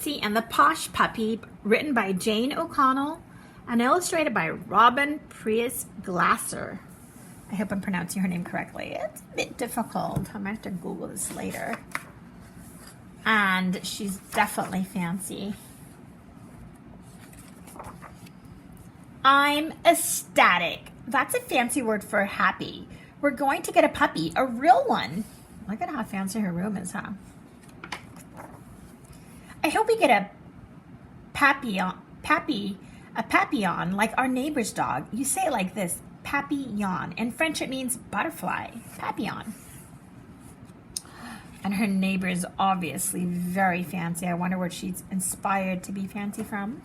Fancy and the Posh Puppy, written by Jane O'Connell and illustrated by Robin Preiss Glasser. I hope I'm pronouncing her name correctly. It's a bit difficult. I'm going to have to Google this later. And she's definitely fancy. I'm ecstatic. That's a fancy word for happy. We're going to get a puppy, a real one. Look at how fancy her room is, huh? I hope we get a papillon, like our neighbor's dog. You say it like this, papillon. In French, it means butterfly, papillon. And her neighbor is obviously very fancy. I wonder where she's inspired to be fancy from.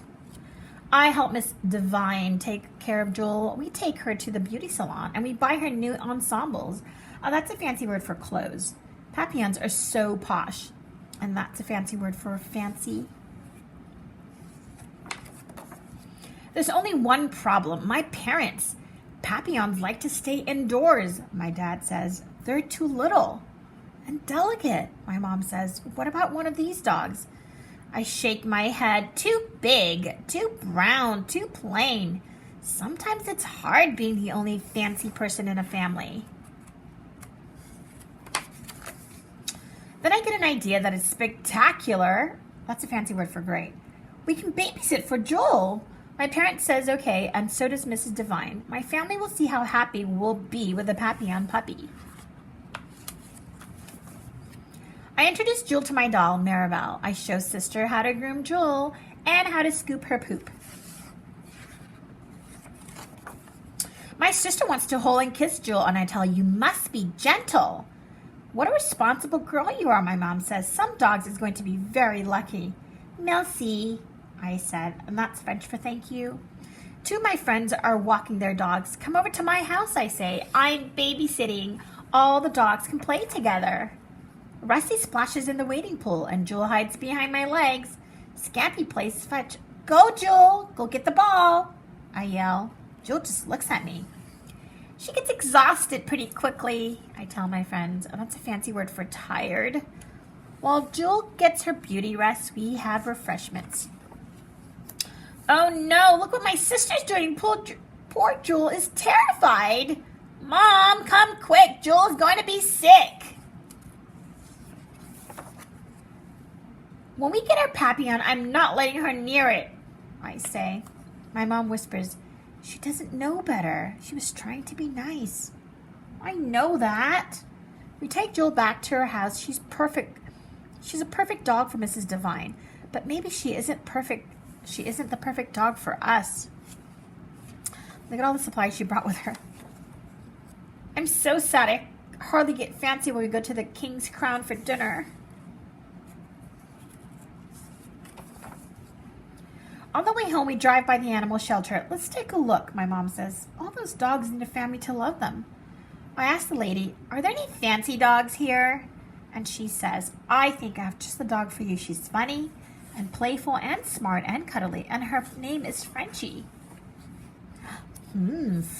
I help Miss Divine take care of Jewel. We take her to the beauty salon and we buy her new ensembles. Oh, that's a fancy word for clothes. Papillons are so posh. And that's a fancy word for fancy. There's only one problem. My parents. Papillons like to stay indoors, my dad says. They're too little and delicate, my mom says. What about one of these dogs? I shake my head. Too big, too brown, too plain. Sometimes it's hard being the only fancy person in a family. Then I get an idea that is spectacular. That's a fancy word for great. We can babysit for Joel. My parents says okay, and so does Mrs. Divine. My family will see how happy we'll be with a papillon puppy. I introduce Jewel to my doll, Maribel. I show sister how to groom Jewel and how to scoop her poop. My sister wants to hold and kiss Jewel, and I tell her, you must be gentle. What a responsible girl you are, my mom says. Some dogs is going to be very lucky. Merci, I said, and that's French for thank you. Two of my friends are walking their dogs. Come over to my house, I say. I'm babysitting. All the dogs can play together. Rusty splashes in the wading pool, and Jewel hides behind my legs. Scampy plays fetch. Go, Jewel! Go get the ball! I yell. Jewel just looks at me. She gets exhausted pretty quickly, I tell my friends. And that's a fancy word for tired. While Jewel gets her beauty rest, we have refreshments. Oh no, look what my sister's doing. Poor Jewel is terrified. Mom, come quick. Jewel is going to be sick. When we get our papillon, I'm not letting her near it, I say. My mom whispers, she doesn't know better. She was trying to be nice. I know that. We take Jewel back to her house. She's perfect. She's a perfect dog for Mrs. Divine. But maybe she isn't perfect. She isn't the perfect dog for us. Look at all the supplies she brought with her. I'm so sad I hardly get fancy when we go to the King's Crown for dinner. On the way home, we drive by the animal shelter. Let's take a look, my mom says. All those dogs need a family to love them. I ask the lady, are there any fancy dogs here? And she says, I think I have just the dog for you. She's funny and playful and smart and cuddly, and her name is Frenchie.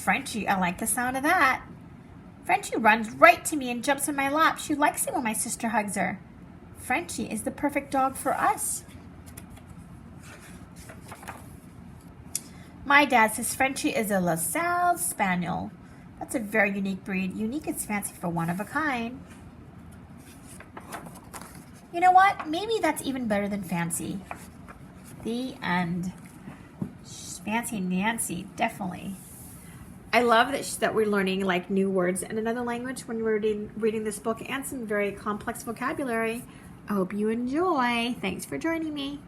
Frenchie, I like the sound of that. Frenchie runs right to me and jumps in my lap. She likes it when my sister hugs her. Frenchie is the perfect dog for us. My dad says Frenchie is a LaSalle Spaniel. That's a very unique breed. Unique is fancy for one of a kind. You know what? Maybe that's even better than fancy. The end. Fancy Nancy, definitely. I love that we're learning like new words in another language when we're reading this book and some very complex vocabulary. I hope you enjoy. Thanks for joining me.